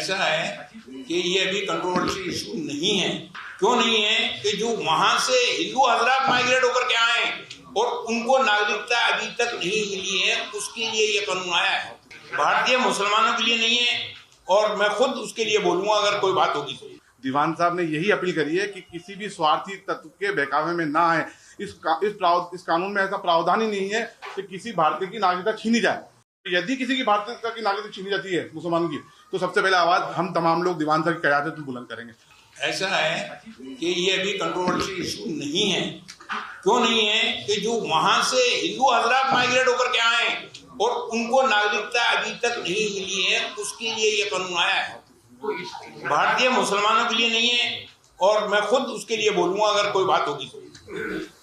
ऐसा है कि ये अभी कंट्रोवर्शियल इशू नहीं है। क्यों नहीं है कि जो वहां से हिंदू हजरात माइग्रेट होकर के आए और उनको नागरिकता अभी तक नहीं मिली है, उसके लिए ये कानून आया है। भारतीय मुसलमानों के लिए नहीं है, और मैं खुद उसके लिए बोलूंगा अगर कोई बात होगी तो। दीवान साहब ने यही अपील करी है कि किसी भी स्वार्थी तत्व के बहकावे में ना आए। इस कानून में ऐसा प्रावधान ही नहीं है कि किसी भारतीय की नागरिकता छीनी जाए। यदि किसी की भारतीयता की नागरिकता छीनी जाती है मुसलमान की, तो सबसे पहले आवाज हम तमाम लोग दीवान साहब की क़यादत में बुलंद करेंगे। ऐसा है कि ये अभी कंट्रोवर्शियल इशू नहीं है। क्यों नहीं है कि जो वहां से हिंदू हजरात माइग्रेट होकर के आए और उनको नागरिकता अभी तक नहीं मिली है, उसके लिए ये कानून आया है। भारतीय मुसलमानों के लिए नहीं है, और मैं खुद उसके लिए बोलूंगा अगर कोई बात होगी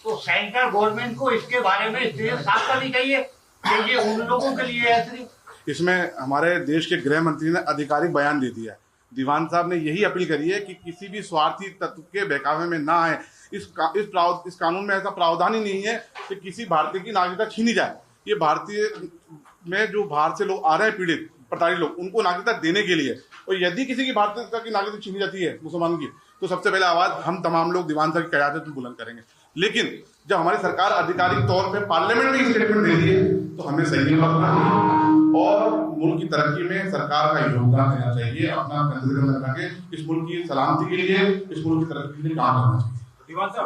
तो सेंट्रल गवर्नमेंट को इसके बारे में साफ करनी चाहिए कि ये उन लोगों के लिए है सिर्फ। इसमें हमारे देश के गृह मंत्री ने आधिकारिक बयान दे दिया है। दीवान साहब ने यही अपील करी है कि किसी भी स्वार्थी तत्व के बहकावे में ना आए। इस कानून में ऐसा प्रावधान ही नहीं है कि किसी भारतीय की नागरिकता छीनी जाए। ये भारतीय में जो बाहर से लोग आ रहे हैं, पीड़ित प्रताड़ित लोग, उनको नागरिकता देने के लिए। और यदि किसी की भारतीयता की नागरिकता छीनी जाती है मुसलमान की, तो सबसे पहले आवाज हम तमाम लोग दीवान साहब की क़यादत में बुलंद करेंगे। लेकिन जब हमारी सरकार आधिकारिक तौर पे पार्लियामेंट में स्टेटमेंट दे रही है, तो हमें सही रखना और मुल्क की तरक्की में सरकार का योगदान देना चाहिए। अपना कंधे लगा के इस मुल्क की सलामती के लिए, इस मुल्क की तरक्की के लिए काम करना चाहिए। दीवान साहब,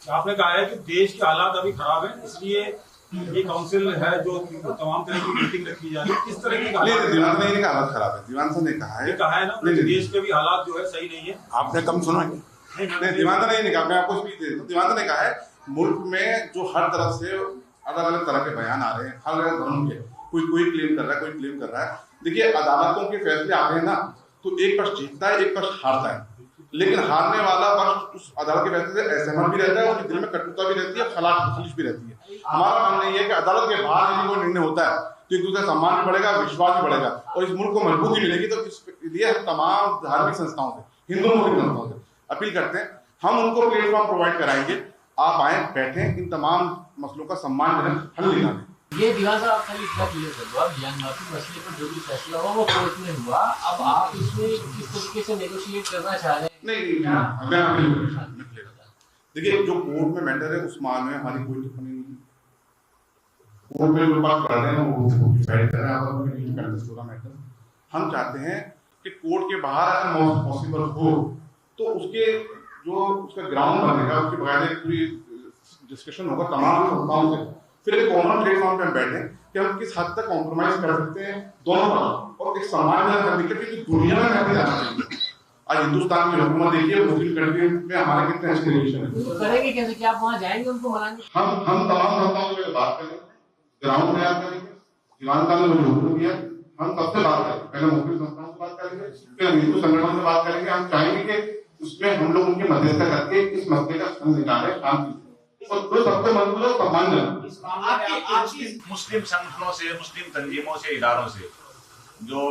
आपने कहा है कि देश के हालात अभी खराब है, इसलिए ये काउंसिल है जो तमाम तरह की मीटिंग रखी जा रही है। किस तरह की दीवान ने हालात खराब है, दीवान साहब ने कहा है ना देश के भी हालात जो है सही नहीं है। आपने कम सुना है? नहीं, दीवान साहब ने कहा। मैं आपको स्पीच दे दूं। दीवान साहब ने कहा है मुल्क में जो हर तरफ से अलग अलग तरह के बयान आ रहे हैं, हर अलग धर्म के, कोई क्लेम कर रहा है, कोई क्लेम कर रहा है। देखिए, अदालतों के फैसले आते हैं ना, तो एक पक्ष जीतता है, एक पक्ष हारता है। लेकिन हारने वाला पक्ष उस अदालत के फैसले से असहमत भी रहता है, उसके दिल में कटुता भी रहती है, खिलाफ भी रहती है। हमारा मानना ये है कि अदालत के बाहर यदि कोई निर्णय होता है तो एक दूसरे का सम्मान भी बढ़ेगा, विश्वास भी बढ़ेगा, और इस मुल्क को मजबूती मिलेगी। तो इसलिए हम तमाम धार्मिक संस्थाओं से, हिंदू मुस्लिम संस्थाओं से अपील करते हैं, हम उनको प्लेटफॉर्म प्रोवाइड कराएंगे। आप आए, बैठें, इन तमाम मसलों का सम्मानजनक हल निकालें। ये दीवान साहब खाली इतना क्लियर कर दो, अब ज्ञानवापी मसले पर जो भी फैसला हुआ वो कोर्ट में हुआ। अब आप इसमें किस तरीके से नेगोशिएट करना चाह रहे हैं? नहीं, देखिए, जो कोर्ट में मैटर है उस मामले में हमारी कोई टिप्पणी नहीं है। कोर्ट में जो बात कर रहे हैं वो डिसाइड कर रहे हैं मैटर। हम चाहते हैं कि कोर्ट के बाहर अगर पॉसिबल हो तो उसका ग्राउंड बनेगा, उसके बगैर पूरी डिस्कशन होगा तमाम संस्थाओं से। फिर एक कॉमन प्लेटफॉर्म पे हम बैठे कि हम किस हद तक कॉम्प्रोमाइज कर सकते हैं दोनों तरफ, और एक सम्मानजनक हकीकत की दुनिया में कैसे जाना चाहिए। आज हिंदुस्तान की हुकूमत देखिए, मुस्लिम कंट्री में हमारे कितने एस्पिरेशन है। करेंगे कैसे? क्या आप वहां जाएंगे, उनको मनाएंगे? हम तमाम संस्थाओं से बात करेंगे, ग्राउंड में आप करेंगे। दीवान साहब ने मुझे हुक्म दिया, हम सबसे बात करेंगे। पहले मुस्लिम संस्थाओं से बात करेंगे, फिर हिंदू संगठनों से बात करेंगे। हम चाहेंगे कि उसमें हम लोग उनकी मध्यस्थता करके इस मसले का हल निकालें शांति से, और जो सबको मंजूर हो सम्मानजनक। मुस्लिम संगठनों से, मुस्लिम तंजीमों से, इदारों से, जो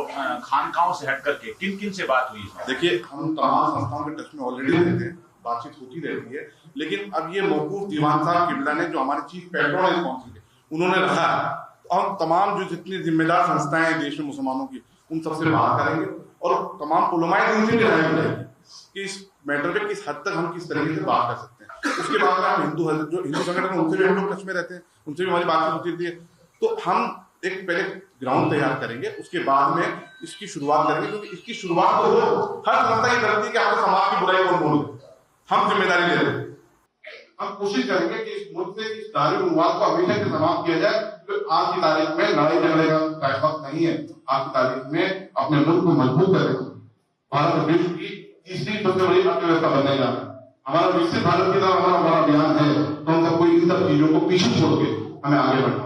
खानकाहों से हट करके किन किन से बात हुई? देखिए, हम तमाम संस्थाओं के टच में ऑलरेडी रहते हैं, बातचीत होती रहती है। लेकिन अब ये मौकूफ दीवान साहब किबला ने, जो हमारे चीफ पेट्रोन है काउंसिल के, उन्होंने रखा है। हम तमाम जो जितनी जिम्मेदार संस्थाएं हैं देश में मुसलमानों की, उन सबसे बात करेंगे, और तमाम उलमाए दिन से भी राय मिलेगी कि इस मैटर पे किस हद तक हम किस तरीके से बात कर सकते हैं। उसके बाद में हम हिंदू संगठन, उनसे भी हम लोग टच में रहते हैं, उनसे भी हमारी बातचीत होती रहती है। तो हम एक पहले ग्राउंड तैयार करेंगे, उसके बाद में इसकी शुरुआत करेंगे, क्योंकि इसकी शुरुआत तो हो, हर संस्था की गलती कि आपको समाज की बुराई कौन बोले, हम जिम्मेदारी ले रहे हैं। हम कोशिश करेंगे कि इस मुल्क से इस धार्मिक उन्माद को हमेशा से समाप्त किया जाए। तो आज की तारीख में लड़ाई झगड़े का वक्त नहीं है। आज की तारीख में अपने मुल्क को मजबूत करें। भारत विश्व की तीसरी सबसे बड़ी अर्थव्यवस्था बनने जा रहा है। हमारा विकसित भारत की तरफ हमारा बड़ा अभियान है, तो हम सबको इन सब चीजों को पीछे छोड़ के हमें आगे बढ़ना